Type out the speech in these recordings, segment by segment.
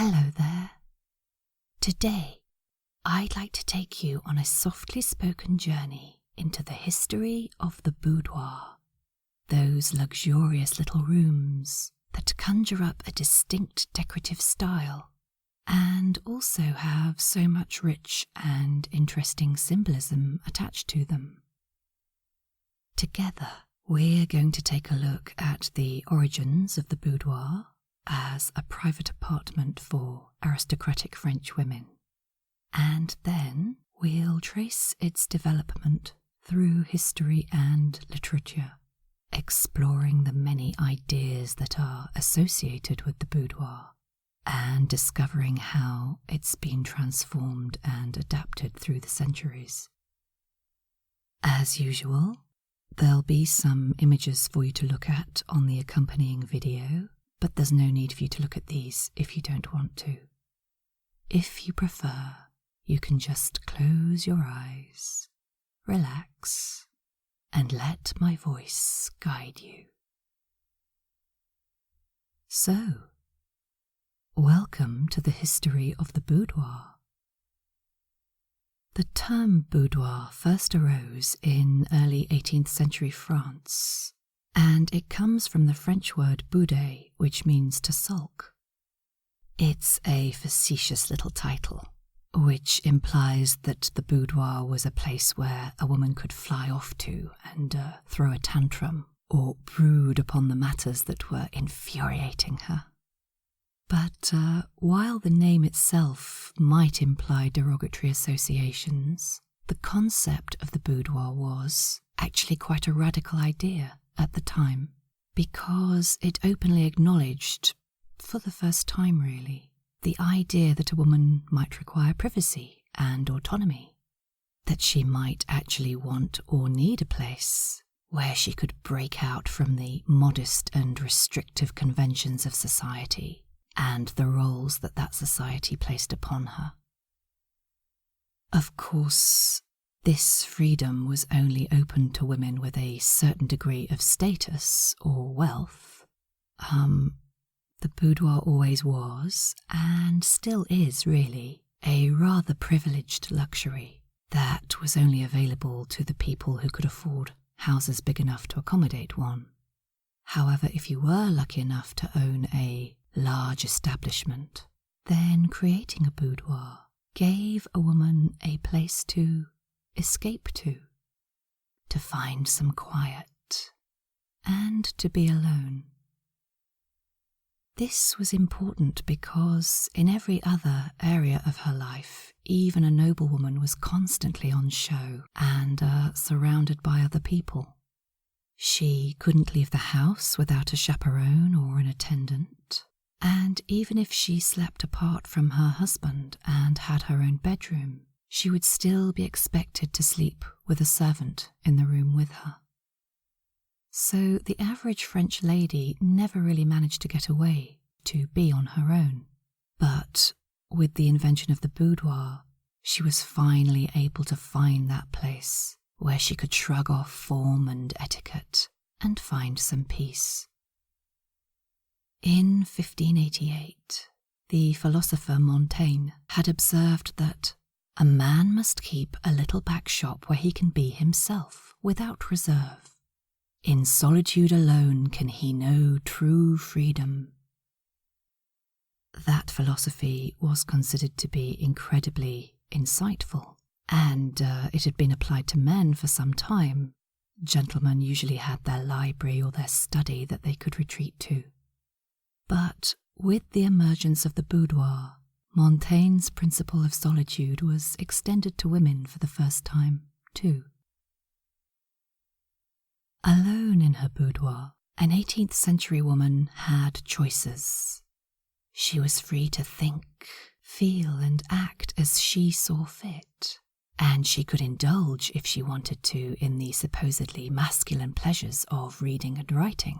Hello there. Today, I'd like to take you on a softly spoken journey into the history of the boudoir, those luxurious little rooms that conjure up a distinct decorative style and also have so much rich and interesting symbolism attached to them. Together, we're going to take a look at the origins of the boudoir as a private apartment for aristocratic French women, and then we'll trace its development through history and literature, exploring the many ideas that are associated with the boudoir and discovering how it's been transformed and adapted through the centuries. As usual, there'll be some images for you to look at on the accompanying video, but there's no need for you to look at these if you don't want to. If you prefer, you can just close your eyes, relax, and let my voice guide you. So, welcome to the history of the boudoir. The term boudoir first arose in early 18th century France, and it comes from the French word bouder, which means to sulk. It's a facetious little title, which implies that the boudoir was a place where a woman could fly off to and throw a tantrum or brood upon the matters that were infuriating her. But while the name itself might imply derogatory associations, the concept of the boudoir was actually quite a radical idea at the time, because it openly acknowledged, for the first time really, the idea that a woman might require privacy and autonomy, that she might actually want or need a place where she could break out from the modest and restrictive conventions of society and the roles that society placed upon her. Of course, this freedom was only open to women with a certain degree of status or wealth. The boudoir always was, and still is really, a rather privileged luxury that was only available to the people who could afford houses big enough to accommodate one. However, if you were lucky enough to own a large establishment, then creating a boudoir gave a woman a place to escape to find some quiet, and to be alone. This was important because in every other area of her life, even a noblewoman was constantly on show and surrounded by other people. She couldn't leave the house without a chaperone or an attendant, and even if she slept apart from her husband and had her own bedroom, she would still be expected to sleep with a servant in the room with her. So the average French lady never really managed to get away, to be on her own. But with the invention of the boudoir, she was finally able to find that place where she could shrug off form and etiquette and find some peace. In 1588, the philosopher Montaigne had observed that a man must keep a little back shop where he can be himself without reserve. In solitude alone can he know true freedom. That philosophy was considered to be incredibly insightful, and it had been applied to men for some time. Gentlemen usually had their library or their study that they could retreat to. But with the emergence of the boudoir, Montaigne's principle of solitude was extended to women for the first time, too. Alone in her boudoir, an 18th century woman had choices. She was free to think, feel, and act as she saw fit, and she could indulge, if she wanted to, in the supposedly masculine pleasures of reading and writing.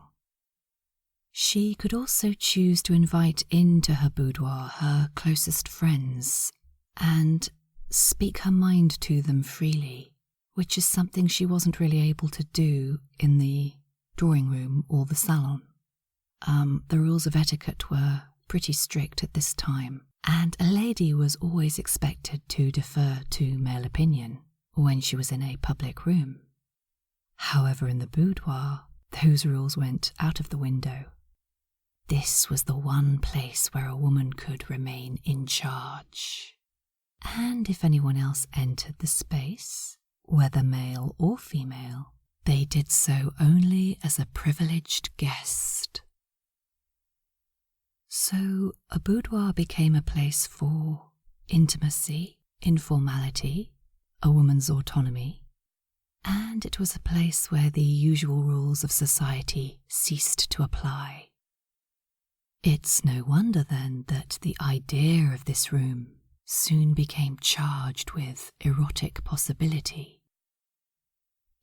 She could also choose to invite into her boudoir her closest friends and speak her mind to them freely, which is something she wasn't really able to do in the drawing room or the salon. The rules of etiquette were pretty strict at this time, and a lady was always expected to defer to male opinion when she was in a public room. However, in the boudoir, those rules went out of the window. This was the one place where a woman could remain in charge. And if anyone else entered the space, whether male or female, they did so only as a privileged guest. So a boudoir became a place for intimacy, informality, a woman's autonomy, and it was a place where the usual rules of society ceased to apply. It's no wonder then that the idea of this room soon became charged with erotic possibility.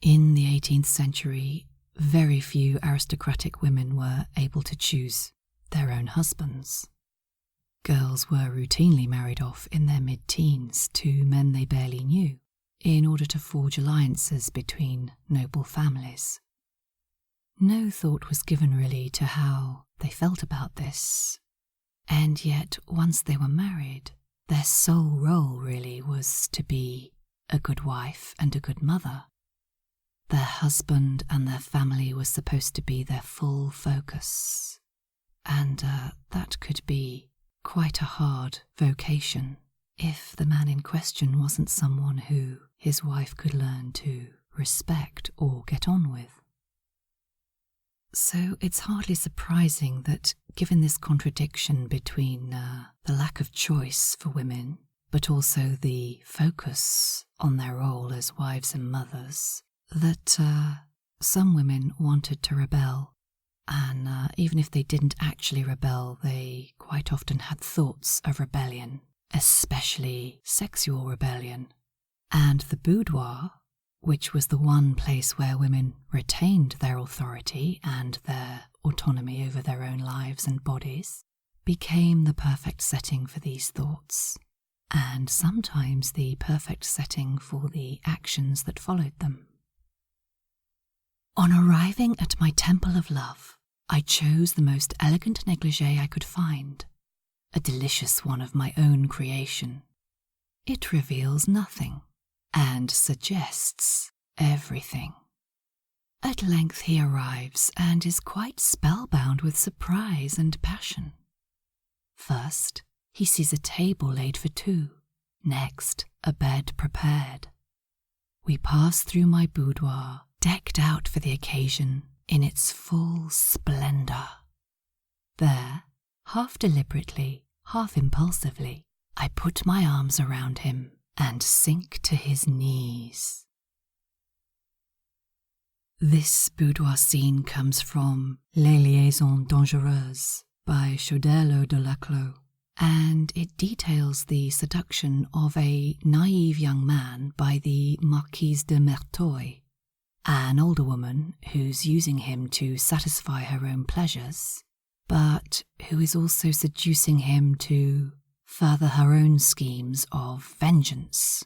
In the 18th century, very few aristocratic women were able to choose their own husbands. Girls were routinely married off in their mid-teens to men they barely knew, in order to forge alliances between noble families. No thought was given really to how they felt about this, and yet once they were married, their sole role really was to be a good wife and a good mother. Their husband and their family was supposed to be their full focus, and that could be quite a hard vocation if the man in question wasn't someone who his wife could learn to respect or get on with. So it's hardly surprising that, given this contradiction between the lack of choice for women, but also the focus on their role as wives and mothers, that some women wanted to rebel, and even if they didn't actually rebel, they quite often had thoughts of rebellion, especially sexual rebellion. And the boudoir, which was the one place where women retained their authority and their autonomy over their own lives and bodies, became the perfect setting for these thoughts, and sometimes the perfect setting for the actions that followed them. On arriving at my temple of love, I chose the most elegant negligee I could find, a delicious one of my own creation. It reveals nothing and suggests everything. At length he arrives and is quite spellbound with surprise and passion. First, he sees a table laid for two, next, a bed prepared. We pass through my boudoir, decked out for the occasion in its full splendour. There, half deliberately, half impulsively, I put my arms around him and sink to his knees. This boudoir scene comes from Les Liaisons Dangereuses by Chodelot de Laclos, and it details the seduction of a naive young man by the Marquise de Merteuil, an older woman who's using him to satisfy her own pleasures, but who is also seducing him to further her own schemes of vengeance.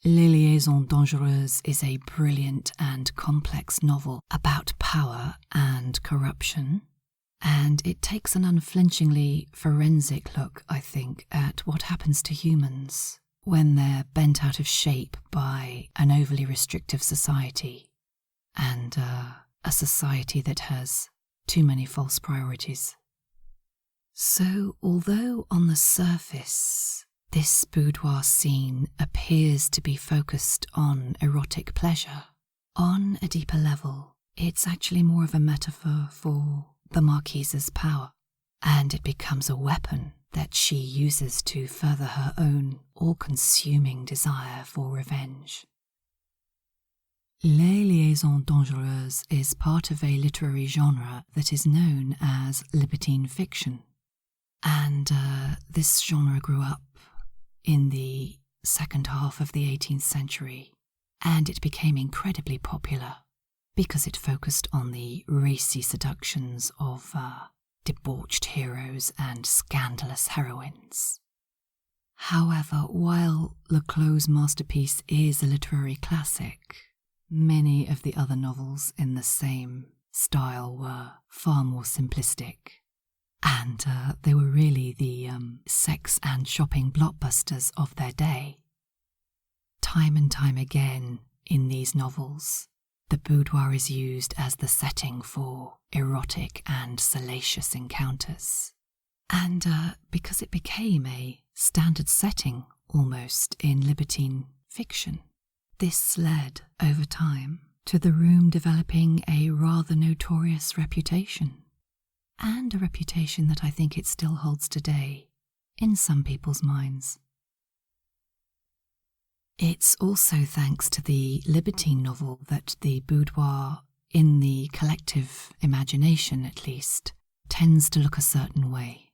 Les Liaisons Dangereuses is a brilliant and complex novel about power and corruption, and it takes an unflinchingly forensic look, I think, at what happens to humans when they're bent out of shape by an overly restrictive society, and a society that has too many false priorities. So, although on the surface this boudoir scene appears to be focused on erotic pleasure, on a deeper level, it's actually more of a metaphor for the Marquise's power, and it becomes a weapon that she uses to further her own all-consuming desire for revenge. Les Liaisons Dangereuses is part of a literary genre that is known as Libertine fiction, and this genre grew up in the second half of the 18th century, and it became incredibly popular because it focused on the racy seductions of debauched heroes and scandalous heroines. However, while Laclos' masterpiece is a literary classic, many of the other novels in the same style were far more simplistic, and and they were really the sex and shopping blockbusters of their day. Time and time again in these novels, the boudoir is used as the setting for erotic and salacious encounters. And because it became a standard setting almost in libertine fiction, this led over time to the room developing a rather notorious reputation, and a reputation that I think it still holds today in some people's minds. It's also thanks to the libertine novel that the boudoir, in the collective imagination at least, tends to look a certain way.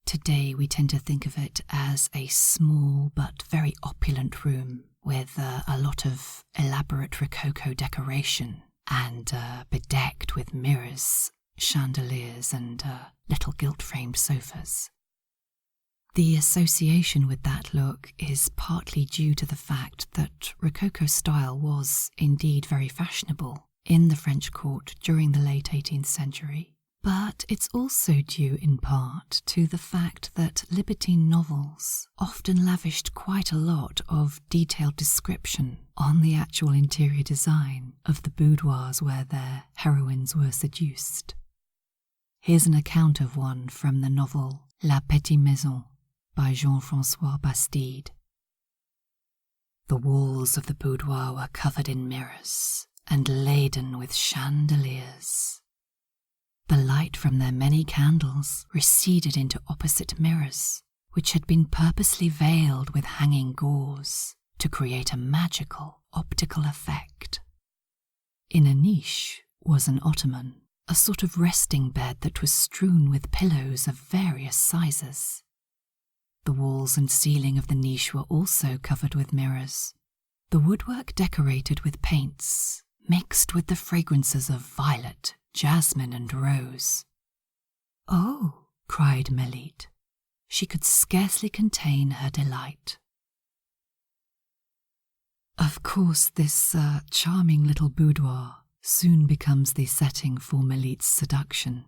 Today we tend to think of it as a small but very opulent room with a lot of elaborate Rococo decoration and bedecked with mirrors, chandeliers and little gilt-framed sofas. The association with that look is partly due to the fact that Rococo style was indeed very fashionable in the French court during the late 18th century, but it's also due in part to the fact that libertine novels often lavished quite a lot of detailed description on the actual interior design of the boudoirs where their heroines were seduced. Here's an account of one from the novel La Petite Maison by Jean-François Bastide. The walls of the boudoir were covered in mirrors and laden with chandeliers. The light from their many candles receded into opposite mirrors, which had been purposely veiled with hanging gauze to create a magical optical effect. In a niche was an ottoman, a sort of resting bed that was strewn with pillows of various sizes. The walls and ceiling of the niche were also covered with mirrors, the woodwork decorated with paints mixed with the fragrances of violet, jasmine and rose. "Oh," cried Melite. She could scarcely contain her delight. Of course, this charming little boudoir soon becomes the setting for Melite's seduction.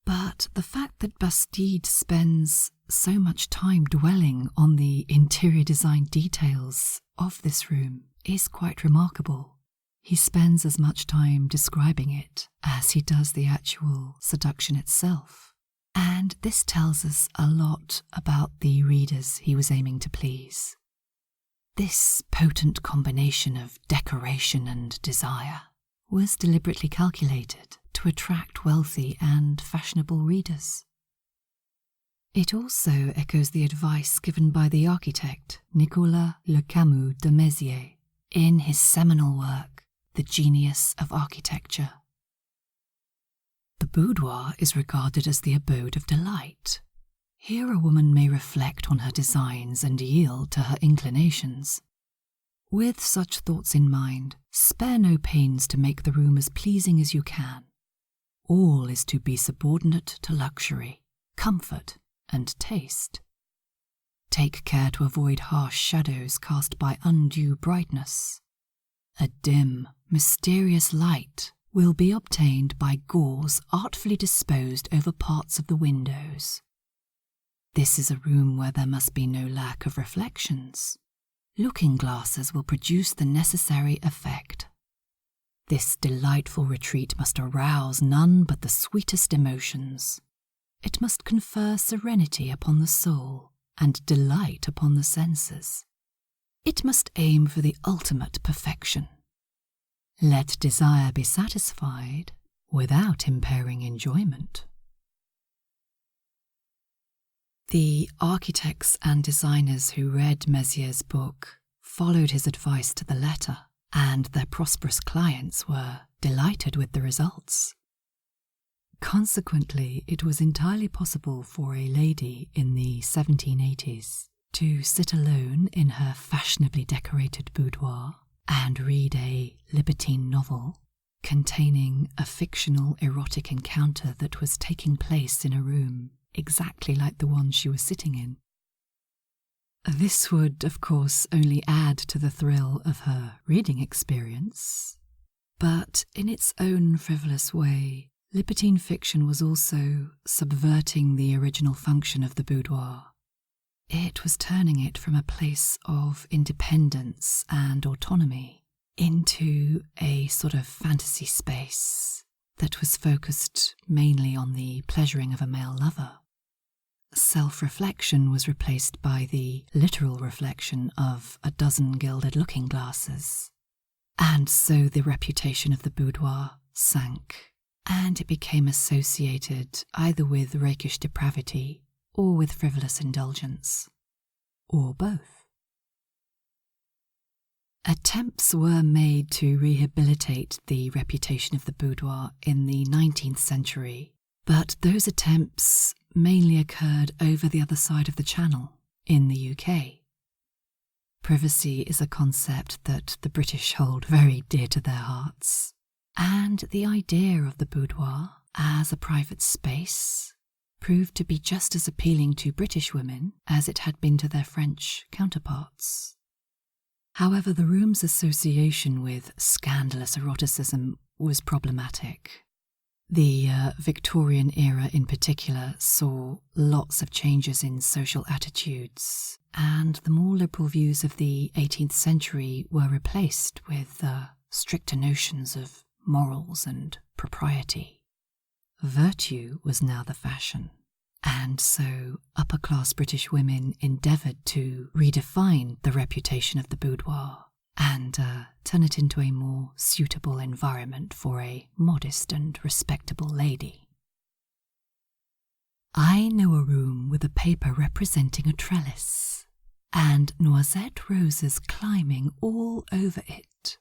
But the fact that Bastide spends so much time dwelling on the interior design details of this room is quite remarkable. He spends as much time describing it as he does the actual seduction itself. And this tells us a lot about the readers he was aiming to please. This potent combination of decoration and desire was deliberately calculated to attract wealthy and fashionable readers. It also echoes the advice given by the architect Nicolas Le Camus de Mézières in his seminal work, The Genius of Architecture. The boudoir is regarded as the abode of delight. Here a woman may reflect on her designs and yield to her inclinations. With such thoughts in mind, spare no pains to make the room as pleasing as you can. All is to be subordinate to luxury, comfort, and taste. Take care to avoid harsh shadows cast by undue brightness. A dim, mysterious light will be obtained by gauze artfully disposed over parts of the windows. This is a room where there must be no lack of reflections. Looking glasses will produce the necessary effect. This delightful retreat must arouse none but the sweetest emotions. It must confer serenity upon the soul and delight upon the senses. It must aim for the ultimate perfection. Let desire be satisfied without impairing enjoyment. The architects and designers who read Mézière's book followed his advice to the letter, and their prosperous clients were delighted with the results. Consequently, it was entirely possible for a lady in the 1780s to sit alone in her fashionably decorated boudoir and read a libertine novel containing a fictional erotic encounter that was taking place in a room exactly like the one she was sitting in. This would, of course, only add to the thrill of her reading experience, but in its own frivolous way, Libertine fiction was also subverting the original function of the boudoir. It was turning it from a place of independence and autonomy into a sort of fantasy space that was focused mainly on the pleasuring of a male lover. Self-reflection was replaced by the literal reflection of a dozen gilded looking-glasses. And so the reputation of the boudoir sank, and it became associated either with rakish depravity or with frivolous indulgence, or both. Attempts were made to rehabilitate the reputation of the boudoir in the 19th century, but those attempts mainly occurred over the other side of the Channel, in the UK. Privacy is a concept that the British hold very dear to their hearts, and the idea of the boudoir as a private space proved to be just as appealing to British women as it had been to their French counterparts. However, the room's association with scandalous eroticism was problematic. The Victorian era in particular saw lots of changes in social attitudes, and the more liberal views of the 18th century were replaced with stricter notions of morals and propriety. Virtue was now the fashion, and so upper-class British women endeavoured to redefine the reputation of the boudoir and turn it into a more suitable environment for a modest and respectable lady. I know a room with a paper representing a trellis, and noisette roses climbing all over it.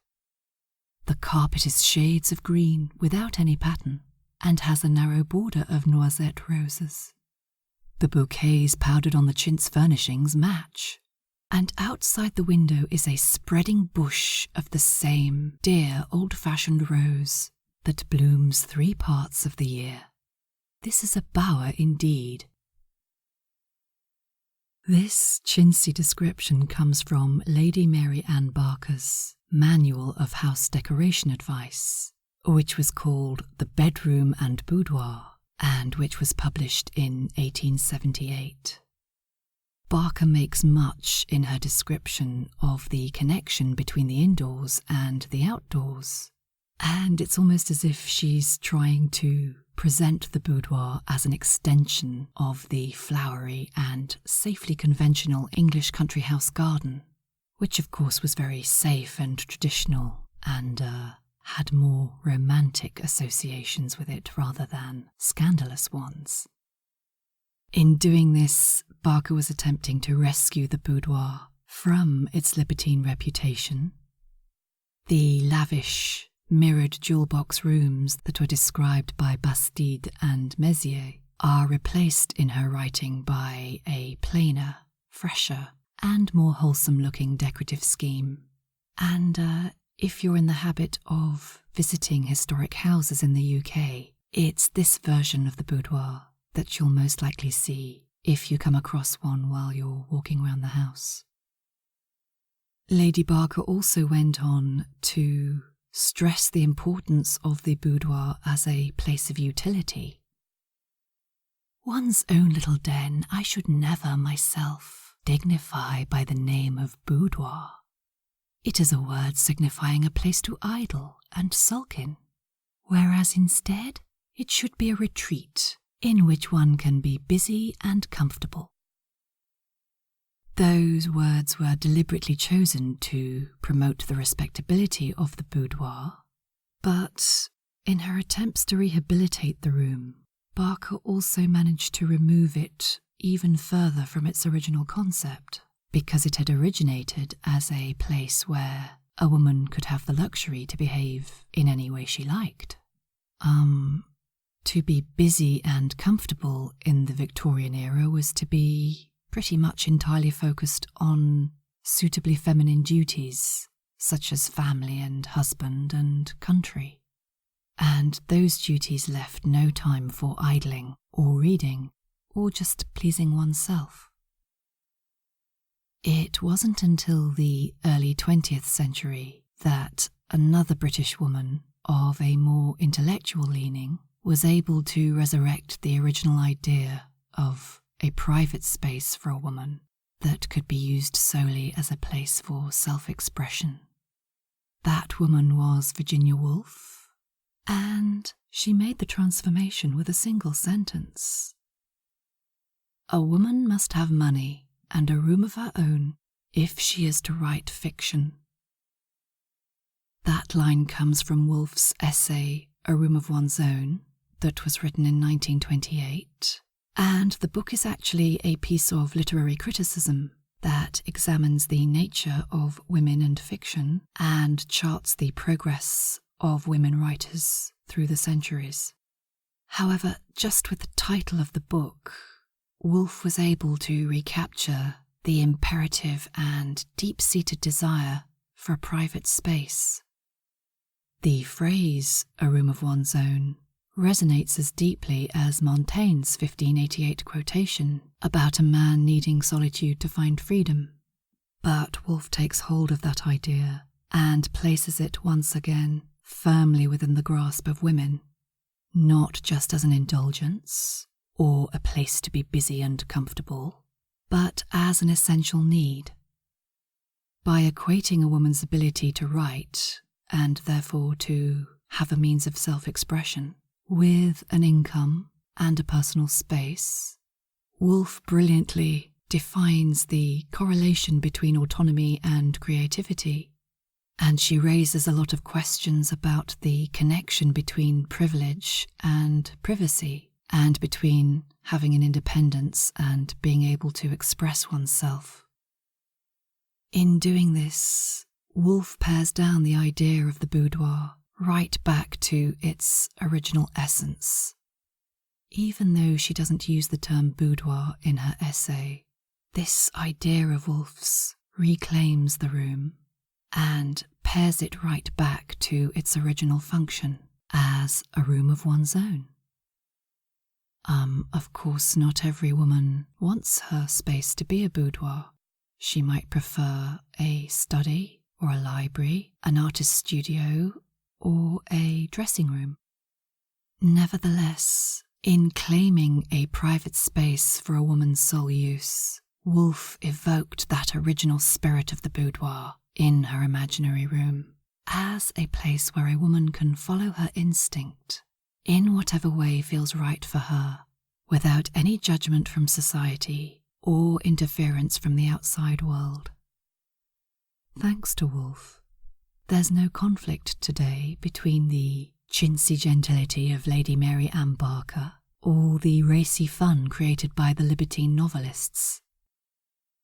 The carpet is shades of green without any pattern, and has a narrow border of noisette roses. The bouquets powdered on the chintz furnishings match, and outside the window is a spreading bush of the same dear old-fashioned rose that blooms 3 parts of the year. This is a bower indeed. This chintzy description comes from Lady Mary Ann Barker's Manual of House Decoration Advice, which was called The Bedroom and Boudoir, and which was published in 1878. Barker makes much in her description of the connection between the indoors and the outdoors, and it's almost as if she's trying to present the boudoir as an extension of the flowery and safely conventional English country house garden, which of course was very safe and traditional and had more romantic associations with it rather than scandalous ones. In doing this, Barker was attempting to rescue the boudoir from its libertine reputation. The lavish, mirrored jewel-box rooms that were described by Bastide and Mézières are replaced in her writing by a plainer, fresher, and more wholesome-looking decorative scheme. And if you're in the habit of visiting historic houses in the UK, it's this version of the boudoir that you'll most likely see if you come across one while you're walking around the house. Lady Barker also went on to stress the importance of the boudoir as a place of utility. One's own little den I should never myself dignify by the name of boudoir. It is a word signifying a place to idle and sulk in, whereas instead it should be a retreat in which one can be busy and comfortable. Those words were deliberately chosen to promote the respectability of the boudoir, but in her attempts to rehabilitate the room, Barker also managed to remove it even further from its original concept, because it had originated as a place where a woman could have the luxury to behave in any way she liked. To be busy and comfortable in the Victorian era was to be pretty much entirely focused on suitably feminine duties, such as family and husband and country. And those duties left no time for idling or reading or just pleasing oneself. It wasn't until the early 20th century that another British woman of a more intellectual leaning, was able to resurrect the original idea of a private space for a woman that could be used solely as a place for self-expression. That woman was Virginia Woolf, and she made the transformation with a single sentence. A woman must have money and a room of her own if she is to write fiction. That line comes from Woolf's essay, A Room of One's Own, that was written in 1928, and the book is actually a piece of literary criticism that examines the nature of women and fiction and charts the progress of women writers through the centuries. However, just with the title of the book, Woolf was able to recapture the imperative and deep-seated desire for a private space. The phrase, a room of one's own, resonates as deeply as Montaigne's 1588 quotation about a man needing solitude to find freedom. But Woolf takes hold of that idea and places it once again firmly within the grasp of women, not just as an indulgence or a place to be busy and comfortable, but as an essential need. By equating a woman's ability to write, and therefore to have a means of self-expression, with an income and a personal space, Woolf brilliantly defines the correlation between autonomy and creativity, and she raises a lot of questions about the connection between privilege and privacy, and between having an independence and being able to express oneself. In doing this, Woolf pares down the idea of the boudoir right back to its original essence. Even though she doesn't use the term boudoir in her essay, this idea of Woolf's reclaims the room and pares it right back to its original function as a room of one's own. Of course, not every woman wants her space to be a boudoir. She might prefer a study or a library, an artist's studio, or a dressing room. Nevertheless, in claiming a private space for a woman's sole use, Woolf evoked that original spirit of the boudoir in her imaginary room as a place where a woman can follow her instinct in whatever way feels right for her, without any judgment from society or interference from the outside world. Thanks to Woolf, there's no conflict today between the chintzy gentility of Lady Mary Ann Barker or the racy fun created by the Libertine novelists.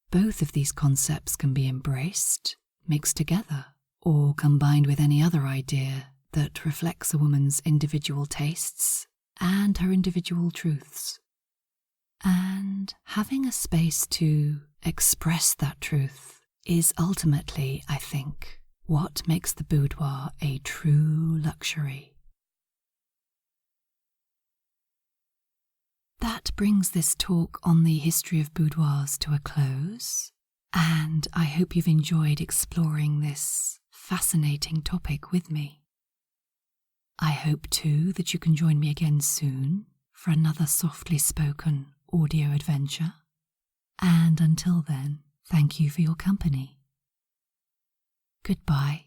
Both of these concepts can be embraced, mixed together, or combined with any other idea that reflects a woman's individual tastes and her individual truths. And having a space to express that truth is ultimately, I think, what makes the boudoir a true luxury. That brings this talk on the history of boudoirs to a close, and I hope you've enjoyed exploring this fascinating topic with me. I hope too that you can join me again soon for another softly spoken audio adventure, and until then, thank you for your company. Goodbye.